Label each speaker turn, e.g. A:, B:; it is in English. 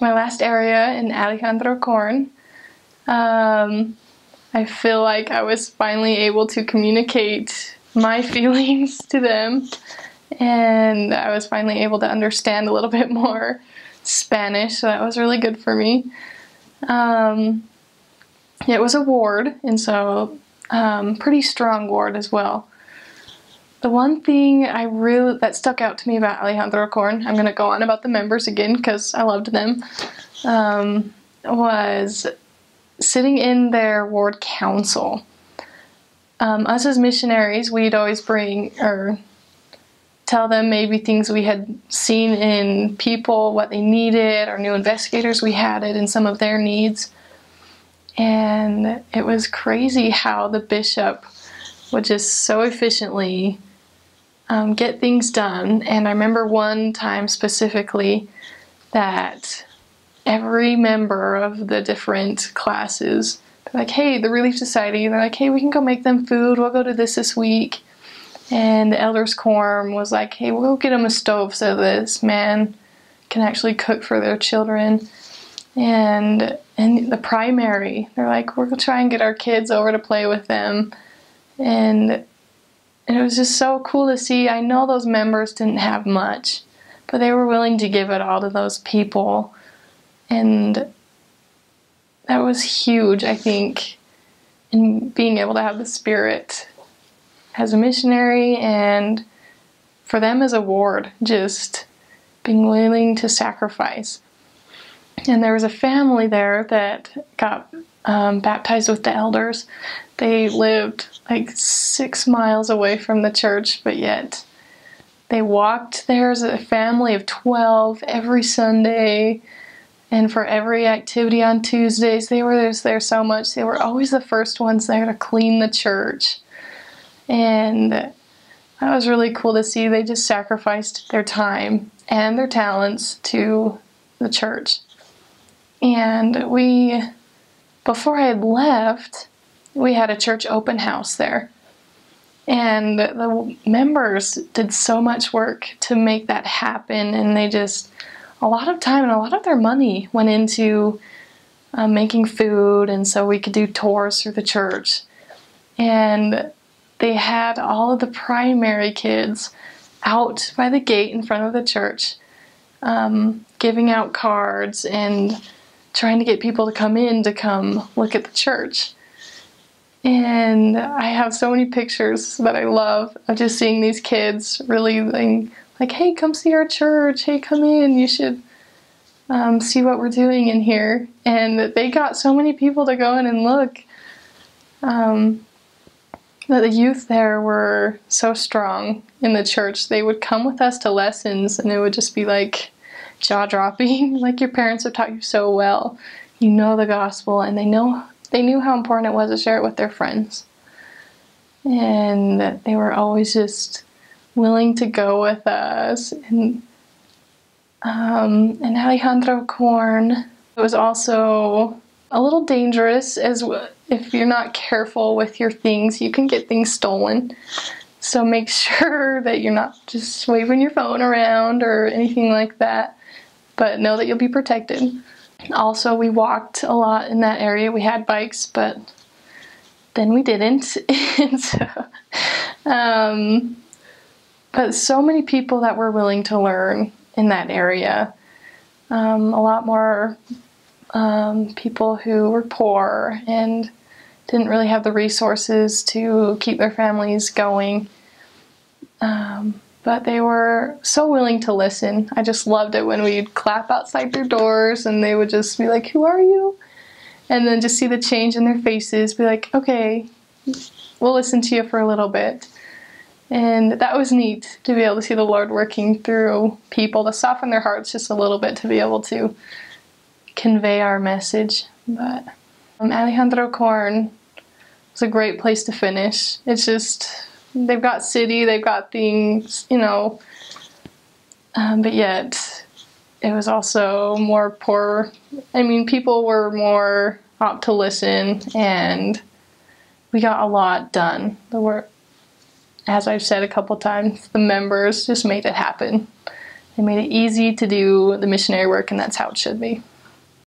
A: My last area in Alejandro Korn. I feel like I was finally able to communicate my feelings to them, and I was finally able to understand a little bit more Spanish, so that was really good for me. It was a ward, and so pretty strong ward as well. The one thing that stuck out to me about Alejandro Korn, I'm going to go on about the members again because I loved them, was sitting in their ward council. Us as missionaries, we'd always bring or tell them maybe things we had seen in people, what they needed, or new investigators we had it in some of their needs. And it was crazy how the bishop would just so efficiently get things done. And I remember one time specifically that every member of the different classes, they're like, hey, the Relief Society, they're like, hey, we can go make them food, we'll go to this week. And the elders quorum was like, hey, we'll go get them a stove so this man can actually cook for their children. And the primary, they're like, we're going to try and get our kids over to play with them. And it was just so cool to see. I know those members didn't have much, but they were willing to give it all to those people. And that was huge, I think, in being able to have the spirit as a missionary, and for them as a ward, just being willing to sacrifice. And there was a family there that got baptized with the elders. They lived like 6 miles away from the church, but yet they walked there as a family of 12 every Sunday. And for every activity on Tuesdays, they were just there so much. They were always the first ones there to clean the church. And that was really cool to see. They just sacrificed their time and their talents to the church. And before I had left, we had a church open house there. And the members did so much work to make that happen, and they just, a lot of time and a lot of their money went into making food, and so we could do tours through the church. And they had all of the primary kids out by the gate in front of the church, giving out cards and trying to get people to come in to come look at the church. And I have so many pictures that I love of just seeing these kids really like, hey, come see our church, hey, come in, you should see what we're doing in here. And they got so many people to go in and look. That the youth there were so strong in the church. They would come with us to lessons, and it would just be like jaw-dropping. Like, your parents have taught you so well. You know the gospel, and they knew how important it was to share it with their friends. And they were always just willing to go with us. And Alejandro Korn, it was also a little dangerous if you're not careful with your things, you can get things stolen. So make sure that you're not just waving your phone around or anything like that, but know that you'll be protected. Also, we walked a lot in that area. We had bikes, but then we didn't. And so, but so many people that were willing to learn in that area. A lot more people who were poor and didn't really have the resources to keep their families going. But they were so willing to listen. I just loved it when we'd clap outside their doors and they would just be like, who are you? And then just see the change in their faces, be like, okay, we'll listen to you for a little bit. And that was neat to be able to see the Lord working through people to soften their hearts just a little bit to be able to convey our message. But Alejandro Korn was a great place to finish. It's just, they've got city, they've got things, you know, but yet it was also more poor. I mean, people were more apt to listen, and we got a lot done. As I've said a couple times, the members just made it happen. They made it easy to do the missionary work, and that's how it should be.